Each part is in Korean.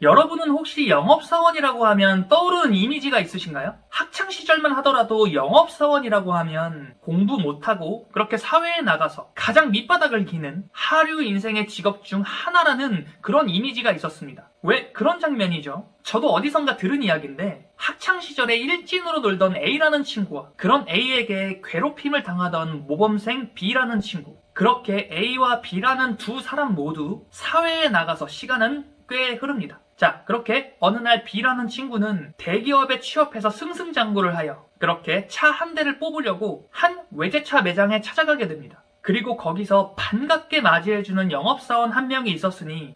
여러분은 혹시 영업사원이라고 하면 떠오르는 이미지가 있으신가요? 학창시절만 하더라도 영업사원이라고 하면 공부 못하고 그렇게 사회에 나가서 가장 밑바닥을 기는 하류 인생의 직업 중 하나라는 그런 이미지가 있었습니다. 왜 그런 장면이죠? 저도 어디선가 들은 이야기인데 학창시절에 일진으로 놀던 A라는 친구와 그런 A에게 괴롭힘을 당하던 모범생 B라는 친구, 그렇게 A와 B라는 두 사람 모두 사회에 나가서 시간은 꽤 흐릅니다. 자, 그렇게 어느 날 B라는 친구는 대기업에 취업해서 승승장구를 하여 그렇게 차 한 대를 뽑으려고 한 외제차 매장에 찾아가게 됩니다. 그리고 거기서 반갑게 맞이해주는 영업사원 한 명이 있었으니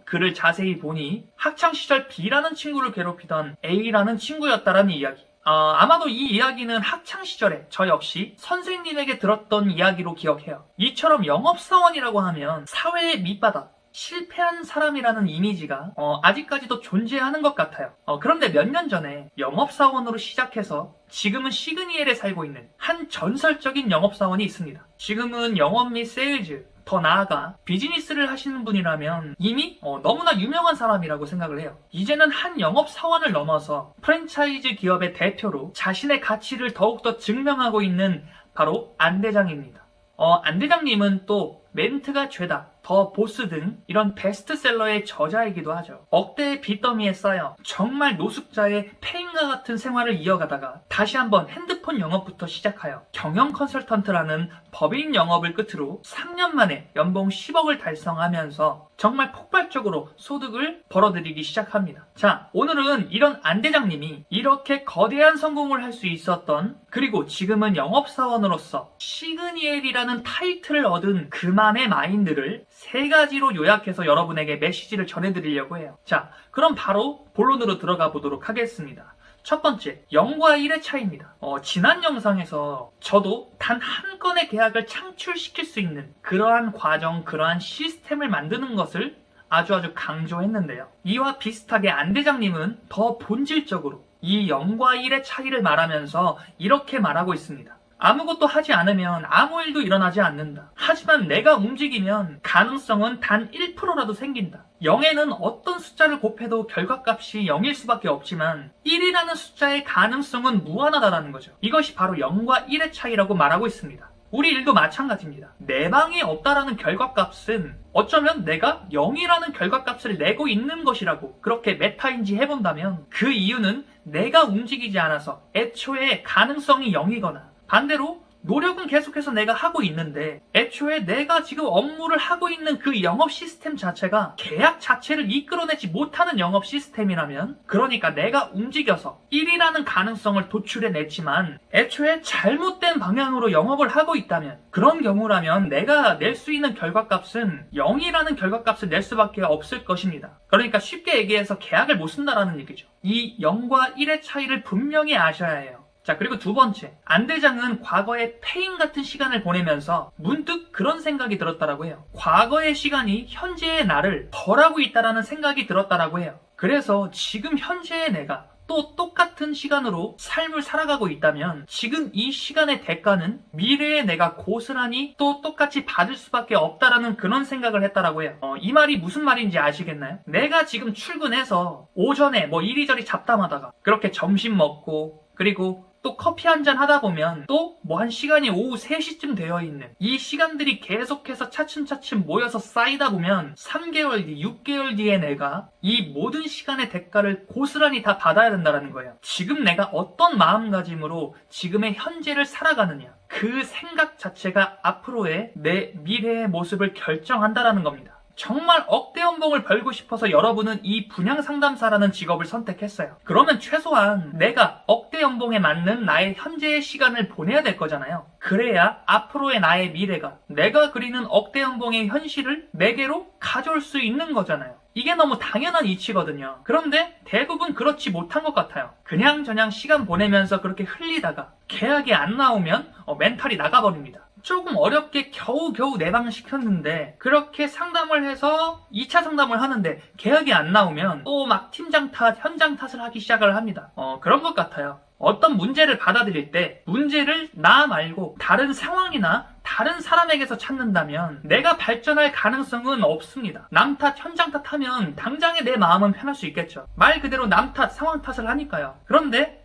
그를 자세히 보니 학창시절 B라는 친구를 괴롭히던 A라는 친구였다라는 이야기. 아마도 이 이야기는 학창시절에 저 역시 선생님에게 들었던 이야기로 기억해요. 이처럼 영업사원이라고 하면 사회의 밑바닥, 실패한 사람이라는 이미지가 아직까지도 존재하는 것 같아요. 그런데 몇 년 전에 영업사원으로 시작해서 지금은 시그니엘에 살고 있는 한 전설적인 영업사원이 있습니다. 지금은 영업 및 세일즈, 더 나아가 비즈니스를 하시는 분이라면 이미 너무나 유명한 사람이라고 생각을 해요. 이제는 한 영업사원을 넘어서 프랜차이즈 기업의 대표로 자신의 가치를 더욱더 증명하고 있는 바로 안 대장입니다. 안 대장님은 또 멘트가 죄다, 더 보스 등 이런 베스트셀러의 저자이기도 하죠. 억대의 빚더미에 쌓여 정말 노숙자의 폐인과 같은 생활을 이어가다가 다시 한번 핸드폰 영업부터 시작하여 경영 컨설턴트라는 법인 영업을 끝으로 3년 만에 연봉 10억을 달성하면서 정말 폭발적으로 소득을 벌어들이기 시작합니다. 자, 오늘은 이런 안 대장님이 이렇게 거대한 성공을 할 수 있었던, 그리고 지금은 영업사원으로서 시그니엘이라는 타이틀을 얻은 그만의 마인드를 세 가지로 요약해서 여러분에게 메시지를 전해드리려고 해요. 자, 그럼 바로 본론으로 들어가 보도록 하겠습니다. 첫 번째, 0과 1의 차이입니다. 지난 영상에서 저도 단 한 건의 계약을 창출시킬 수 있는 그러한 과정, 그러한 시스템을 만드는 것을 아주 강조했는데요. 이와 비슷하게 안 대장님은 더 본질적으로 이 0과 1의 차이를 말하면서 이렇게 말하고 있습니다. 아무것도 하지 않으면 아무 일도 일어나지 않는다. 하지만 내가 움직이면 가능성은 단 1%라도 생긴다. 0에는 어떤 숫자를 곱해도 결과값이 0일 수밖에 없지만 1이라는 숫자의 가능성은 무한하다라는 거죠. 이것이 바로 0과 1의 차이라고 말하고 있습니다. 우리 일도 마찬가지입니다. 내 방에 없다라는 결과값은 어쩌면 내가 0이라는 결과값을 내고 있는 것이라고 그렇게 메타인지 해본다면 그 이유는 내가 움직이지 않아서 애초에 가능성이 0이거나 반대로 노력은 계속해서 내가 하고 있는데 애초에 내가 지금 업무를 하고 있는 그 영업 시스템 자체가 계약 자체를 이끌어내지 못하는 영업 시스템이라면, 그러니까 내가 움직여서 1이라는 가능성을 도출해냈지만 애초에 잘못된 방향으로 영업을 하고 있다면, 그런 경우라면 내가 낼 수 있는 결과값은 0이라는 결과값을 낼 수밖에 없을 것입니다. 그러니까 쉽게 얘기해서 계약을 못 쓴다라는 얘기죠. 이 0과 1의 차이를 분명히 아셔야 해요. 자, 그리고 두 번째, 안 대장은 과거에 페인 같은 시간을 보내면서 문득 그런 생각이 들었다라고 해요. 과거의 시간이 현재의 나를 벌하고 있다라는 생각이 들었다라고 해요. 그래서 지금 현재의 내가 또 똑같은 시간으로 삶을 살아가고 있다면 지금 이 시간의 대가는 미래의 내가 고스란히 또 똑같이 받을 수밖에 없다라는 그런 생각을 했다라고 해요. 이 말이 무슨 말인지 아시겠나요? 내가 지금 출근해서 오전에 이리저리 잡담하다가 그렇게 점심 먹고 그리고 또 커피 한잔 하다 보면 또 한 시간이 오후 3시쯤 되어 있는 이 시간들이 계속해서 차츰차츰 모여서 쌓이다 보면 3개월 뒤, 6개월 뒤에 내가 이 모든 시간의 대가를 고스란히 다 받아야 된다는 거예요. 지금 내가 어떤 마음가짐으로 지금의 현재를 살아가느냐, 그 생각 자체가 앞으로의 내 미래의 모습을 결정한다는 겁니다. 정말 억대 연봉을 벌고 싶어서 여러분은 이 분양상담사라는 직업을 선택했어요. 그러면 최소한 내가 억대 연봉에 맞는 나의 현재의 시간을 보내야 될 거잖아요. 그래야 앞으로의 나의 미래가 내가 그리는 억대 연봉의 현실을 내게로 가져올 수 있는 거잖아요. 이게 너무 당연한 이치거든요. 그런데 대부분 그렇지 못한 것 같아요. 그냥저냥 시간 보내면서 그렇게 흘리다가 계약이 안 나오면 멘탈이 나가버립니다. 조금 어렵게 겨우겨우 내방시켰는데 그렇게 상담을 해서 2차 상담을 하는데 계약이 안 나오면 또 막 팀장 탓, 현장 탓을 하기 시작을 합니다. 그런 것 같아요. 어떤 문제를 받아들일 때 문제를 나 말고 다른 상황이나 다른 사람에게서 찾는다면 내가 발전할 가능성은 없습니다. 남 탓, 현장 탓하면 당장에 내 마음은 편할 수 있겠죠. 말 그대로 남 탓, 상황 탓을 하니까요. 그런데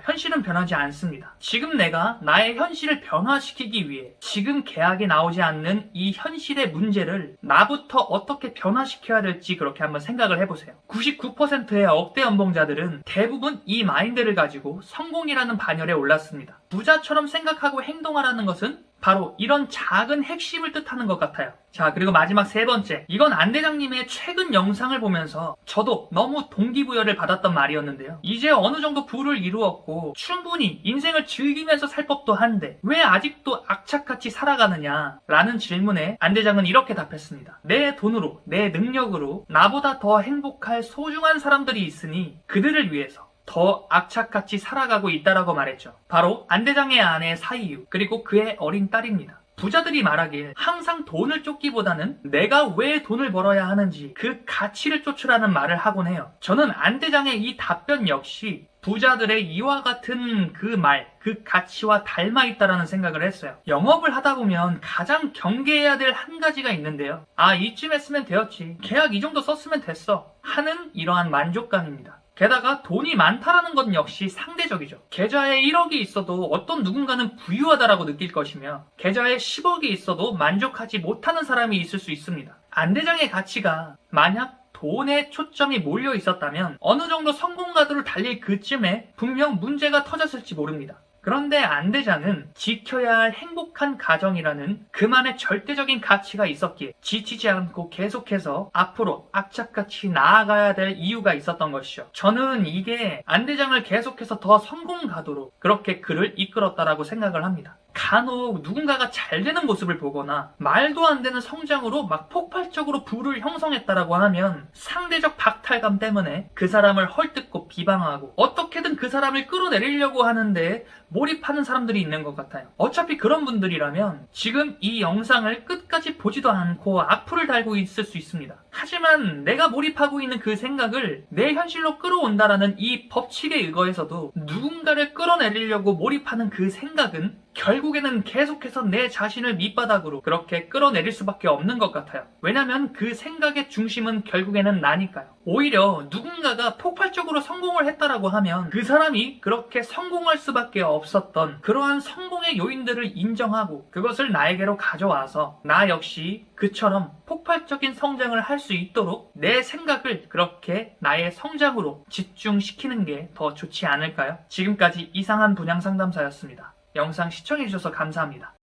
현실은 변하지 않습니다. 지금 내가 나의 현실을 변화시키기 위해 지금 계약에 나오지 않는 이 현실의 문제를 나부터 어떻게 변화시켜야 될지 그렇게 한번 생각을 해보세요. 99%의 억대 연봉자들은 대부분 이 마인드를 가지고 성공이라는 반열에 올랐습니다. 부자처럼 생각하고 행동하라는 것은 바로 이런 작은 핵심을 뜻하는 것 같아요. 자, 그리고 마지막 세 번째. 이건 안 대장님의 최근 영상을 보면서 저도 너무 동기부여를 받았던 말이었는데요. 이제 어느 정도 부를 이루었고 충분히 인생을 즐기면서 살 법도 한데 왜 아직도 악착같이 살아가느냐? 라는 질문에 안 대장은 이렇게 답했습니다. 내 돈으로, 내 능력으로 나보다 더 행복할 소중한 사람들이 있으니 그들을 위해서 더 악착같이 살아가고 있다라고 말했죠. 바로 안 대장의 아내 사이유 그리고 그의 어린 딸입니다. 부자들이 말하길 항상 돈을 쫓기보다는 내가 왜 돈을 벌어야 하는지 그 가치를 쫓으라는 말을 하곤 해요. 저는 안 대장의 이 답변 역시 부자들의 이와 같은 그 말, 그 가치와 닮아 있다라는 생각을 했어요. 영업을 하다 보면 가장 경계해야 될 한 가지가 있는데요. 아, 이쯤 했으면 되었지. 계약 이 정도 썼으면 됐어. 하는 이러한 만족감입니다. 게다가 돈이 많다라는 건 역시 상대적이죠. 계좌에 1억이 있어도 어떤 누군가는 부유하다라고 느낄 것이며 계좌에 10억이 있어도 만족하지 못하는 사람이 있을 수 있습니다. 안 대장의 가치가 만약 돈에 초점이 몰려 있었다면 어느 정도 성공 가도를 달릴 그쯤에 분명 문제가 터졌을지 모릅니다. 그런데 안 대장은 지켜야 할 행복한 가정이라는 그만의 절대적인 가치가 있었기에 지치지 않고 계속해서 앞으로 악착같이 나아가야 될 이유가 있었던 것이죠. 저는 이게 안 대장을 계속해서 더 성공 가도록 그렇게 그를 이끌었다라고 생각을 합니다. 간혹 누군가가 잘 되는 모습을 보거나 말도 안 되는 성장으로 막 폭발적으로 부를 형성했다라고 하면 상대적 박탈감 때문에 그 사람을 헐뜯고 비방하고 어떻게든 그 사람을 끌어내리려고 하는데 몰입하는 사람들이 있는 것 같아요. 어차피 그런 분들이라면 지금 이 영상을 끝까지 보지도 않고 악플을 달고 있을 수 있습니다. 하지만 내가 몰입하고 있는 그 생각을 내 현실로 끌어온다라는 이 법칙에 의거해서도 누군가를 끌어내리려고 몰입하는 그 생각은 결국에는 계속해서 내 자신을 밑바닥으로 그렇게 끌어내릴 수밖에 없는 것 같아요. 왜냐면 그 생각의 중심은 결국에는 나니까요. 오히려 누군가가 폭발적으로 성공을 했다라고 하면 그 사람이 그렇게 성공할 수밖에 없었던 그러한 성공의 요인들을 인정하고 그것을 나에게로 가져와서 나 역시 그처럼 폭발적인 성장을 할 수 있도록 내 생각을 그렇게 나의 성장으로 집중시키는 게 더 좋지 않을까요? 지금까지 이상한 분양 상담사였습니다. 영상 시청해주셔서 감사합니다.